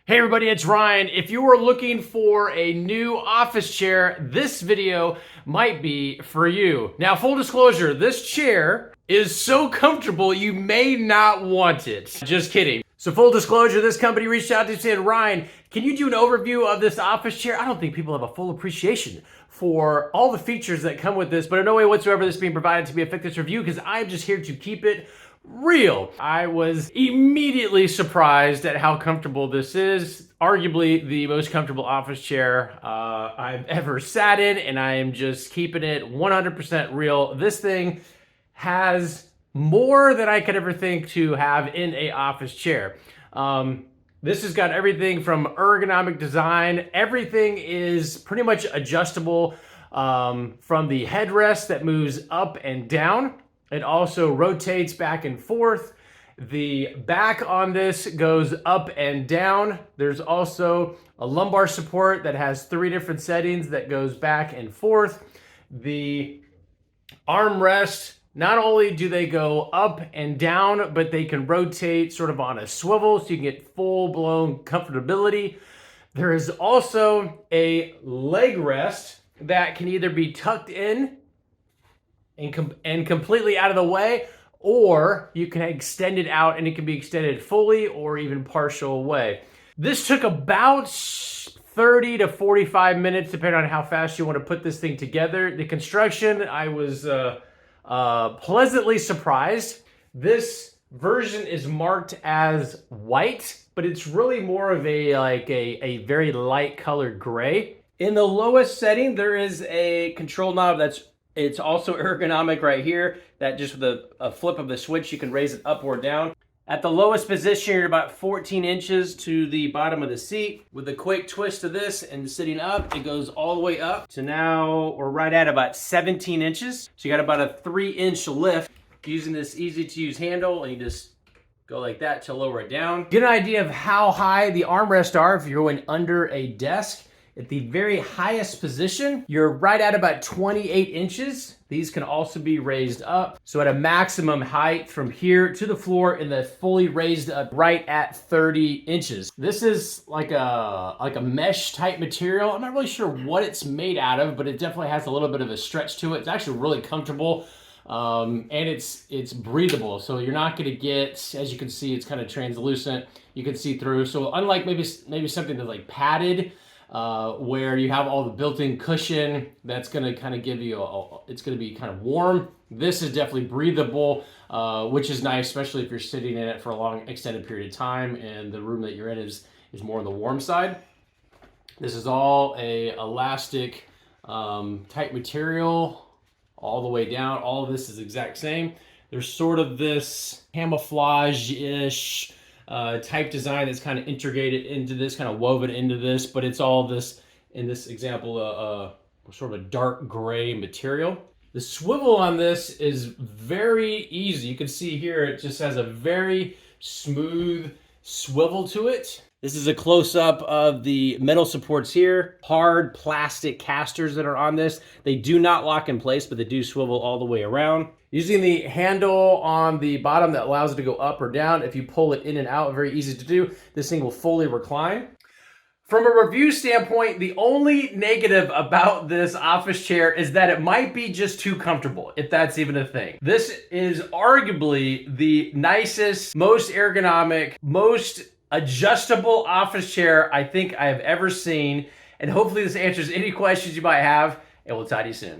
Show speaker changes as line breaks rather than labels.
Hey everybody, it's Ryan. If you are looking for a new office chair, this video might be for you. Now, full disclosure, this chair is so comfortable you may not want it. Just kidding. So full disclosure, this company reached out to me and said, Ryan, can you do an overview of this office chair? I don't think people have a full appreciation for all the features that come with this, but in no way whatsoever this being provided to be a fictitious review because I'm just here to keep it real. I was immediately surprised at how comfortable this is. Arguably the most comfortable office chair I've ever sat in, and I am just keeping it 100% real. This thing has more than I could ever think to have in a office chair. This has got everything from ergonomic design. Everything is pretty much adjustable from the headrest that moves up and down. It also rotates back and forth. The back on this goes up and down. There's also a lumbar support that has 3 different settings that goes back and forth. The armrest, not only do they go up and down, but they can rotate sort of on a swivel so you can get full-blown comfortability. There is also a leg rest that can either be tucked in and completely out of the way, or you can extend it out and it can be extended fully or even partial away. This took about 30 to 45 minutes, depending on how fast you want to put this thing together. The construction, I was pleasantly surprised. This version is marked as white, but it's really more of a very light colored gray. In the lowest setting, there is a control knob it's also ergonomic right here, that just with a flip of the switch, you can raise it up or down. At the lowest position, you're about 14 inches to the bottom of the seat. With a quick twist of this and sitting up, it goes all the way up. So now we're right at about 17 inches. So you got about a 3-inch lift using this easy to use handle, and you just go like that to lower it down. Get an idea of how high the armrests are if you're going under a desk. At the very highest position, you're right at about 28 inches. These can also be raised up. So at a maximum height from here to the floor in the fully raised up, right at 30 inches. This is like a mesh type material. I'm not really sure what it's made out of, but it definitely has a little bit of a stretch to it. It's actually really comfortable. And it's breathable, so you're not going to get, as you can see, it's kind of translucent. You can see through. So unlike maybe something that's like padded, where you have all the built-in cushion that's going to kind of give you it's going to be kind of warm. This is definitely breathable, which is nice, especially if you're sitting in it for a long extended period of time and the room that you're in is more on the warm side. This is all a elastic type material all the way down. All of this is exact same. There's sort of this camouflage-ish type design that's kind of integrated into this, kind of woven into this, but it's all this, in this example, sort of a dark gray material. The swivel on this is very easy. You can see here it just has a very smooth swivel to it. This is a close-up of the metal supports here. Hard plastic casters that are on this. They do not lock in place, but they do swivel all the way around. Using the handle on the bottom that allows it to go up or down, if you pull it in and out, very easy to do, this thing will fully recline. From a review standpoint, the only negative about this office chair is that it might be just too comfortable, if that's even a thing. This is arguably the nicest, most ergonomic, most adjustable office chair I think I have ever seen. And hopefully this answers any questions you might have, and we'll talk to you soon.